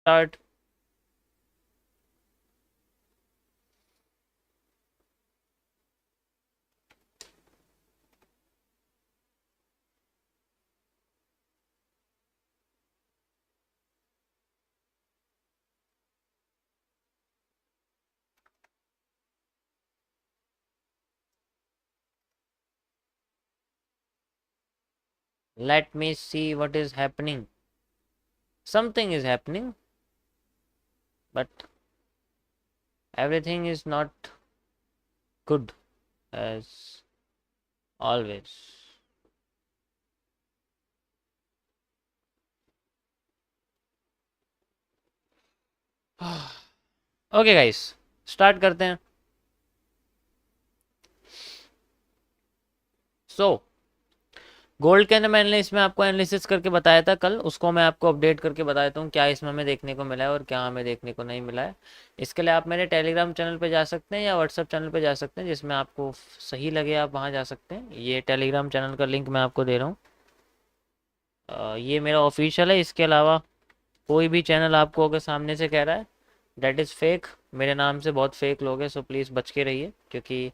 Start. Let me see what is happening. Something is happening, but everything is not good as always. Okay guys, start करते हैं। So gold के अंदर मैंने इसमें आपको analysis करके बताया था कल, उसको मैं आपको अपडेट करके बता देता हूँ क्या इसमें हमें देखने को मिला है और क्या हमें देखने को नहीं मिला है। इसके लिए आप मेरे टेलीग्राम चैनल पे जा सकते हैं या व्हाट्सअप चैनल पे जा सकते हैं, जिसमें आपको सही लगे आप वहाँ जा सकते हैं। ये टेलीग्राम चैनल का लिंक मैं आपको दे रहा हूँ। ये मेरा ऑफिशियल है। इसके अलावा कोई भी चैनल आपको अगर सामने से कह रहा है दैट इज़ फेक, मेरे नाम से बहुत फेक लोग हैं, सो प्लीज़ बच के रहिए, क्योंकि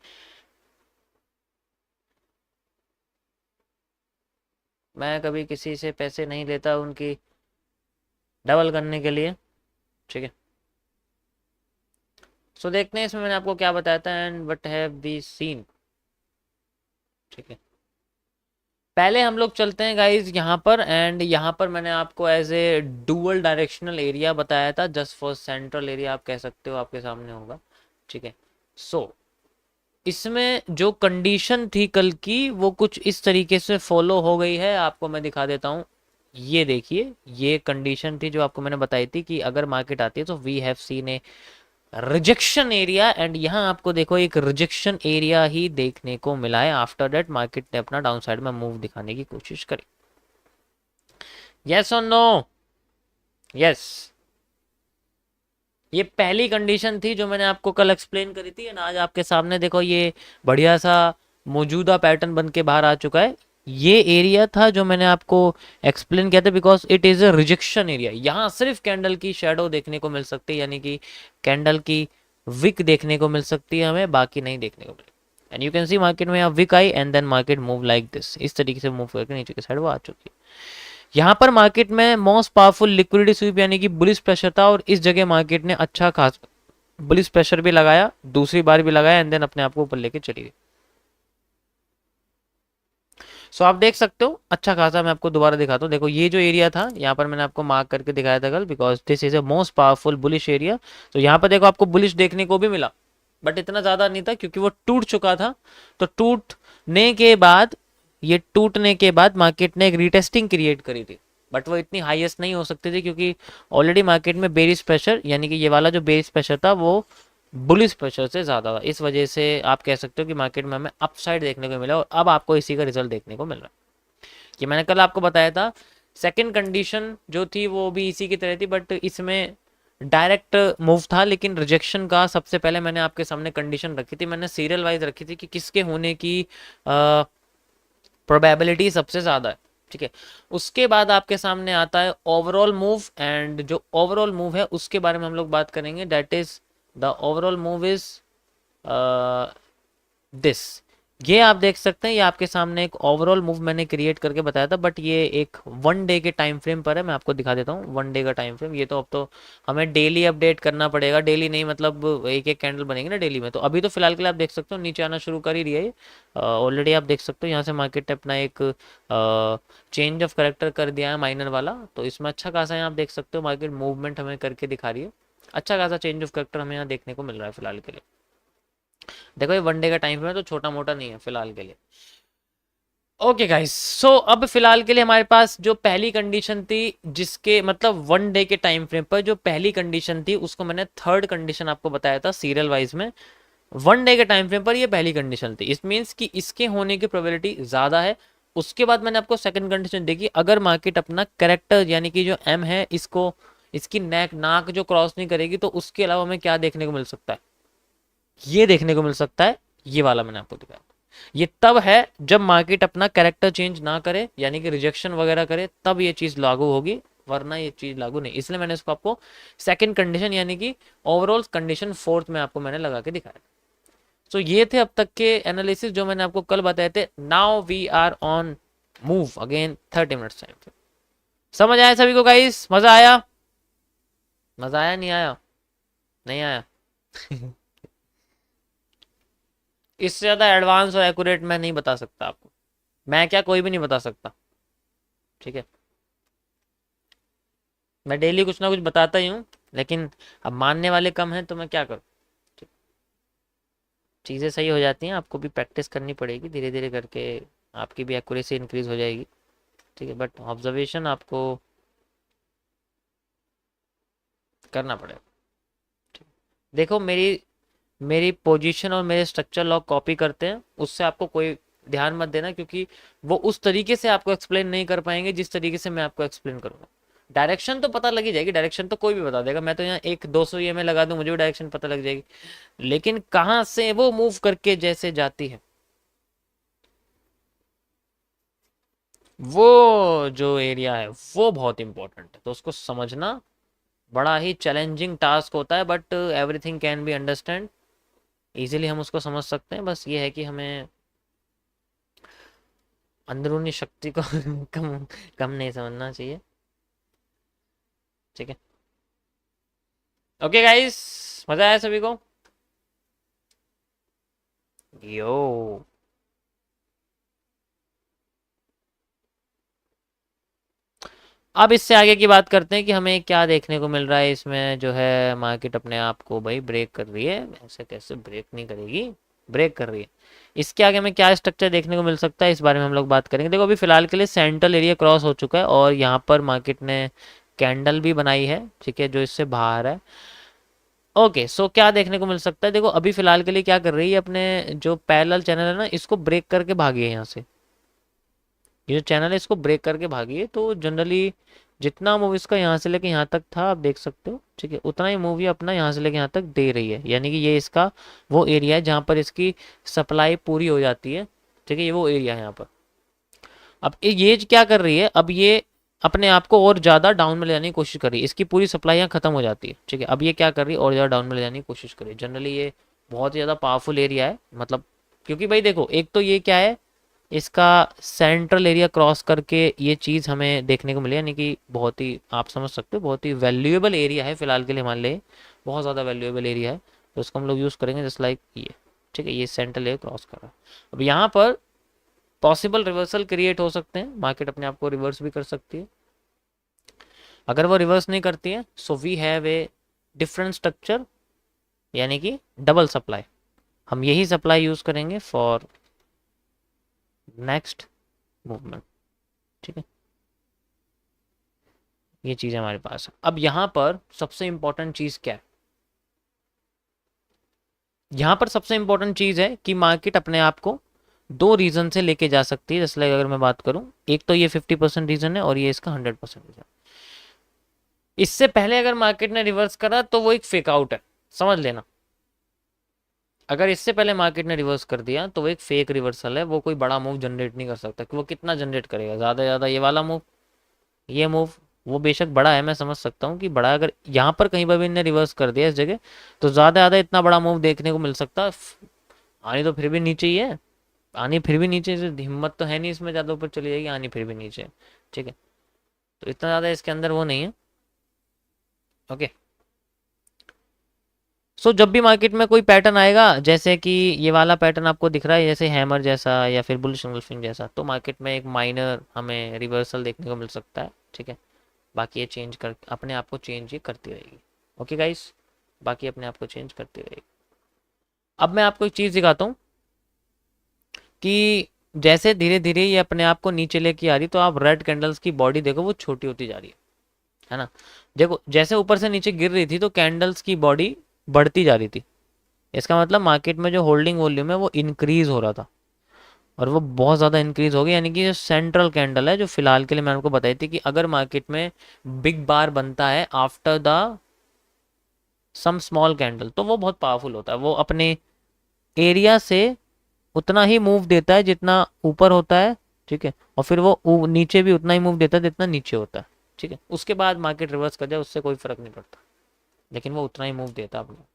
मैं कभी किसी से पैसे नहीं लेता उनकी डबल करने के लिए। ठीक है, सो देखते हैं इसमें मैंने आपको क्या बताया था and what have we seen. ठीक है, पहले हम लोग चलते हैं गाइज यहाँ पर, एंड यहाँ पर मैंने आपको as a dual directional area बताया था, जस्ट फॉर सेंट्रल एरिया आप कह सकते हो, आपके सामने होगा। ठीक है, सो इसमें जो कंडीशन थी कल की वो कुछ इस तरीके से फॉलो हो गई है, आपको मैं दिखा देता हूँ। ये देखिए, ये कंडीशन थी जो आपको मैंने बताई थी कि अगर मार्केट आती है तो we have seen a rejection area, and यहाँ आपको देखो एक रिजेक्शन एरिया ही देखने को मिला है। आफ्टर दैट मार्केट ने अपना डाउन साइड में मूव दिखाने की कोशिश करी। यस और नो? यस, ये पहली कंडीशन थी जो मैंने आपको कल एक्सप्लेन करी थी, एंड आज आपके सामने देखो ये बढ़िया सा मौजूदा पैटर्न बन के बाहर आ चुका है। ये एरिया था जो मैंने आपको एक्सप्लेन किया था, because it is a rejection area. यहाँ सिर्फ कैंडल की शेडो देखने को मिल सकती है, यानी कि कैंडल की विक देखने को मिल सकती है हमें, बाकी नहीं देखने को मिलेगी। And you can see market में यहाँ विक आई and then market move like this, इस तरीके से मूव करके नीचे की साइड वो आ चुकी है। यहाँ पर मार्केट में मोस्ट पावरफुल लिक्विडिटी स्वीप यानी कि बुलिश प्रेशर था, और इस जगह मार्केट ने अच्छा खास बुलिश प्रेशर भी लगाया, दूसरी बार भी लगाया, एंड देन अपने आप को ऊपर लेके चली गई। सो आप देख सकते हो अच्छा खासा, मैं आपको दोबारा दिखाता हूँ। देखो ये जो एरिया था यहाँ पर मैंने आपको मार्क करके दिखाया था कल, because this is a most powerful bullish area. तो यहाँ पर देखो आपको बुलिश देखने को भी मिला, बट इतना ज्यादा नहीं था क्योंकि वो टूट चुका था। तो टूटने के बाद, ये टूटने के बाद मार्केट ने एक रीटेस्टिंग क्रिएट करी थी, बट वो इतनी हाईएस्ट नहीं हो सकती थी क्योंकि ऑलरेडी मार्केट में बेरिश प्रेशर, यानी कि ये वाला जो बेरिश प्रेशर था वो बुलिश प्रेशर से ज़्यादा था। इस वजह से आप कह सकते हो कि मार्केट में हमें अपसाइड देखने को मिला, और अब आपको इसी का रिजल्ट देखने को मिल रहा है। कि मैंने कल आपको बताया था सेकंड कंडीशन जो थी वो भी इसी की तरह थी, बट इसमें डायरेक्ट मूव था, लेकिन रिजेक्शन का सबसे पहले मैंने आपके सामने कंडीशन रखी थी, मैंने सीरियल वाइज रखी थी कि किसके होने की प्रोबेबिलिटी सबसे ज़्यादा है। ठीक है, उसके बाद आपके सामने आता है ओवरऑल मूव, एंड जो ओवरऑल मूव है उसके बारे में हम लोग बात करेंगे। That is the overall move is this. ये आप देख सकते हैं, ये आपके सामने एक ओवरऑल मूव मैंने क्रिएट करके बताया था, बट ये एक 1 डे के टाइम फ्रेम पर है। मैं आपको दिखा देता हूँ 1 डे का टाइम फ्रेम। ये तो अब तो हमें डेली अपडेट करना पड़ेगा, डेली नहीं मतलब एक एक कैंडल बनेंगे ना डेली में। तो अभी तो फिलहाल के लिए आप देख सकते हो नीचे आना शुरू कर ही रही है। ऑलरेडी आप देख सकते हो यहाँ से मार्केट ने अपना एक चेंज ऑफ करेक्टर कर दिया है माइनर वाला, तो इसमें अच्छा खासा यहाँ आप देख सकते हो मार्केट मूवमेंट हमें करके दिखा रही है। अच्छा खासा चेंज ऑफ करेक्टर हमें यहाँ देखने को मिल रहा है फिलहाल के लिए। देखो ये 1 डे का टाइम फ्रेम है तो छोटा मोटा नहीं है फिलहाल के लिए। ओके गाइस, सो अब फिलहाल के लिए हमारे पास जो पहली कंडीशन थी, जिसके मतलब 1 डे के टाइम फ्रेम पर जो पहली कंडीशन थी उसको मैंने थर्ड कंडीशन आपको बताया था सीरियल वाइज में। 1 डे के टाइम फ्रेम पर ये पहली कंडीशन थी, इस मीन्स कि इसके होने की प्रोबेबिलिटी ज्यादा है। उसके बाद मैंने आपको सेकंड कंडीशन देखी, अगर मार्केट अपना करेक्टर यानी कि जो एम है इसको, इसकी नाक जो क्रॉस नहीं करेगी, तो उसके अलावा हमें क्या देखने को मिल सकता है, ये देखने को मिल सकता है। ये वाला मैंने आपको दिखाया, ये तब है जब मार्केट अपना कैरेक्टर चेंज ना करे, यानी कि रिजेक्शन वगैरह करे, तब ये चीज लागू होगी। वरना ये चीज़ लागू नहीं। इसलिए मैंने इसको आपको सेकंड कंडीशन यानी कि ओवरऑल कंडीशन फोर्थ में आपको मैंने लगा के दिखाया। तो ये थे अब तक के एनालिसिस जो मैंने आपको कल बताए थे। Now we are on move again 30 minutes time. समझ आया सभी को गाइस? मजा आया? मजा आया नहीं आया? नहीं आया? इससे ज्यादा एडवांस और एक्यूरेट मैं नहीं बता सकता आपको। मैं क्या, कोई भी नहीं बता सकता। ठीक है, मैं डेली कुछ ना कुछ बताता ही हूँ, लेकिन अब मानने वाले कम हैं तो मैं क्या करूँ। चीज़ें सही हो जाती हैं, आपको भी प्रैक्टिस करनी पड़ेगी धीरे धीरे करके, आपकी भी एक्यूरेसी इंक्रीज हो जाएगी। ठीक है, बट ऑब्जर्वेशन आपको करना पड़ेगा। देखो मेरी मेरी पोजीशन और मेरे स्ट्रक्चर लॉग कॉपी करते हैं, उससे आपको कोई ध्यान मत देना, क्योंकि वो उस तरीके से आपको एक्सप्लेन नहीं कर पाएंगे जिस तरीके से मैं आपको एक्सप्लेन करूंगा। डायरेक्शन तो पता लगी जाएगी, डायरेक्शन तो कोई भी बता देगा। मैं तो यहाँ एक 200 ये में लगा दूं, मुझे भी डायरेक्शन पता लग जाएगी, लेकिन कहाँ से वो मूव करके जैसे जाती है, वो जो एरिया है वो बहुत इंपॉर्टेंट है, तो उसको समझना बड़ा ही चैलेंजिंग टास्क होता है, but everything can be understand easily, हम उसको समझ सकते हैं। बस ये है कि हमें अंदरूनी शक्ति को कम कम नहीं समझना चाहिए। ठीक है, ओके गाइस, मजा आया सभी को? यो, अब इससे आगे की बात करते हैं कि हमें क्या देखने को मिल रहा है इसमें। जो है मार्केट अपने आप को भाई ब्रेक कर रही है, ऐसे कैसे ब्रेक नहीं करेगी, ब्रेक कर रही है। इसके आगे हमें क्या स्ट्रक्चर देखने को मिल सकता है, इस बारे में हम लोग बात करेंगे। देखो अभी फिलहाल के लिए सेंट्रल एरिया क्रॉस हो चुका है और यहाँ पर मार्केट ने कैंडल भी बनाई है, ठीक है, जो इससे बाहर है। ओके, सो क्या देखने को मिल सकता है, देखो अभी फिलहाल के लिए क्या कर रही है, अपने जो पैरेलल चैनल है ना, इसको ब्रेक करके भागी है यहाँ से। ये जो चैनल है इसको ब्रेक करके भागी है, तो जनरली जितना मूव इसका यहाँ से लेके यहाँ तक था, आप देख सकते हो, ठीक है, उतना ही मूव ये अपना यहाँ से लेके यहाँ तक दे रही है। यानी कि ये इसका वो एरिया है जहाँ पर इसकी सप्लाई पूरी हो जाती है। ठीक है, ये वो एरिया है यहाँ पर। अब ये क्या कर रही है, अब ये अपने आप को और ज़्यादा डाउन में ले जाने की कोशिश कर रही है, इसकी पूरी सप्लाई यहाँ खत्म हो जाती है। ठीक है, अब ये क्या कर रही है, और ज़्यादा डाउन में ले जाने की कोशिश कर रही है। जनरली ये बहुत ज़्यादा पावरफुल एरिया है, मतलब क्योंकि भाई देखो, एक तो ये क्या है, इसका सेंट्रल एरिया क्रॉस करके ये चीज़ हमें देखने को मिली, यानी कि बहुत ही, आप समझ सकते हो, बहुत ही वैल्यूएबल एरिया है फिलहाल के लिए हमारे लिए, बहुत ज़्यादा वैल्यूएबल एरिया है, तो इसको हम लोग यूज़ करेंगे जस्ट लाइक ये। ठीक है, ये सेंट्रल एरिया क्रॉस कर रहा है। अब यहाँ पर पॉसिबल रिवर्सल क्रिएट हो सकते हैं, मार्केट अपने आप को रिवर्स भी कर सकती है। अगर वो रिवर्स नहीं करती है, so we have a different structure, यानी कि डबल सप्लाई। हम यही सप्लाई यूज करेंगे फॉर नेक्स्ट मूवमेंट। ठीक है, ये चीज हमारे पास है। अब यहां पर सबसे इंपॉर्टेंट चीज क्या है, यहां पर सबसे इंपॉर्टेंट चीज है कि मार्केट अपने आप को दो रीजन से लेके जा सकती है। जैसे लाइक अगर मैं बात करूं, एक तो ये 50% रीजन है और ये इसका 100% रीजन। इससे पहले अगर मार्केट ने रिवर्स करा तो वो एक फेक आउट है, समझ लेना। अगर इससे पहले मार्केट ने रिवर्स कर दिया तो वो एक फेक रिवर्सल है, वो कोई बड़ा मूव जनरेट नहीं कर सकता, कि वो कितना जनरेट करेगा, ज़्यादा ज़्यादा ये वाला मूव, ये मूव, वो बेशक बड़ा है, मैं समझ सकता हूँ कि बड़ा, अगर यहाँ पर कहीं पर भी इन्हें रिवर्स कर दिया इस जगह, तो ज़्यादा ज़्यादा इतना बड़ा मूव देखने को मिल सकता है। आनी तो फिर भी नीचे ही है, आनी फिर भी नीचे से, हिम्मत तो है नहीं इसमें ज़्यादा ऊपर चली जाएगी, आनी फिर भी नीचे। ठीक है, तो इतना ज़्यादा इसके अंदर वो नहीं है। ओके, सो जब भी मार्केट में कोई पैटर्न आएगा, जैसे कि ये वाला पैटर्न आपको दिख रहा है, जैसे हैमर जैसा या फिर बुलिश एंगल्फिंग जैसा, तो मार्केट में एक माइनर हमें रिवर्सल देखने को मिल सकता है। ठीक है, बाकी ये चेंज कर अपने आप को चेंज ही करती रहेगी। ओके गाइस, बाकी अपने आप को चेंज करती रहेगी। अब मैं आपको एक चीज़ दिखाता हूँ कि जैसे धीरे धीरे ये अपने आप को नीचे लेके आ रही, तो आप रेड कैंडल्स की बॉडी देखो, वो छोटी होती जा रही है ना। देखो जैसे ऊपर से नीचे गिर रही थी तो कैंडल्स की बॉडी बढ़ती जा रही थी, इसका मतलब मार्केट में जो होल्डिंग वॉल्यूम है वो इंक्रीज हो रहा था, और वो बहुत ज़्यादा इंक्रीज हो गया। यानी कि जो सेंट्रल कैंडल है, जो फिलहाल के लिए मैंने आपको बताई थी कि अगर मार्केट में बिग बार बनता है after the some small candle, तो वो बहुत पावरफुल होता है, वो अपने एरिया से उतना ही मूव देता है जितना ऊपर होता है। ठीक है, और फिर वो नीचे भी उतना ही मूव देता है जितना नीचे होता है। ठीक है, उसके बाद मार्केट रिवर्स कर जाए उससे कोई फर्क नहीं पड़ता, लेकिन वो उतना ही मूव देता आप लोग।